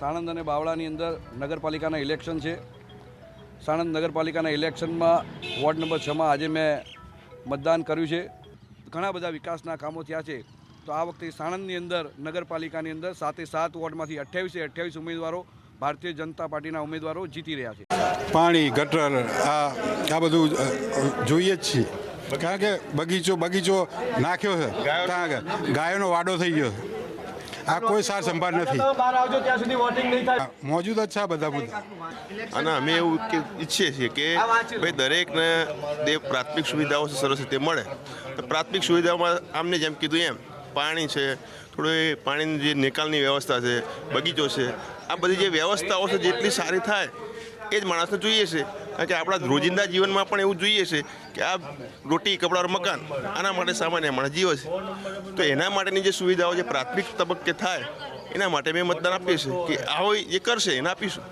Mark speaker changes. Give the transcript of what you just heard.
Speaker 1: સાણંદ અને બાવળાની અંદર નગરપાલિકાના ઇલેક્શન છે. સાણંદ નગરપાલિકાના ઇલેક્શનમાં વોર્ડ નંબર 6માં આજે મેં મતદાન કર્યું છે. ઘણા બધા વિકાસના કામો થયા છે. તો આ વખતે સાણંદની અંદર નગરપાલિકાની અંદર 7 વોર્ડમાંથી 28 ઉમેદવારો ભારતીય જનતા પાર્ટીના ઉમેદવારો જીતી રહ્યા છે.
Speaker 2: પાણી ગટર આ બધું જોઈએ જ છીએ, કારણ કે બગીચો નાખ્યો છે ત્યાં ગાયોનો વાડો થઈ ગયો છે. આ કોઈ સાર સંભાળ નથી, મોજૂદ જ છે આ બધા મુદ્દા.
Speaker 3: અને અમે એવું ઈચ્છીએ છીએ કે ભાઈ દરેકને જે પ્રાથમિક સુવિધાઓ સરસ રીતે મળે. પ્રાથમિક સુવિધાઓમાં આમને જેમ કીધું એમ પાણી છે, થોડી પાણીની જે નિકાલની વ્યવસ્થા છે, બગીચો છે, આ બધી જે વ્યવસ્થાઓ છે જેટલી સારી થાય એ જ માણસને જોઈએ છે. કારણ કે આપણા રોજિંદા જીવનમાં પણ એવું જોઈએ છે કે આ રોટી કપડાં મકાન આના માટે સામાન્ય માણસ જીવે છે. તો એના માટેની જે સુવિધાઓ જે પ્રાથમિક તબક્કે થાય એના માટે મેં મતદાન આપીએ છીએ કે આવો જે કરશે એને આપીશું.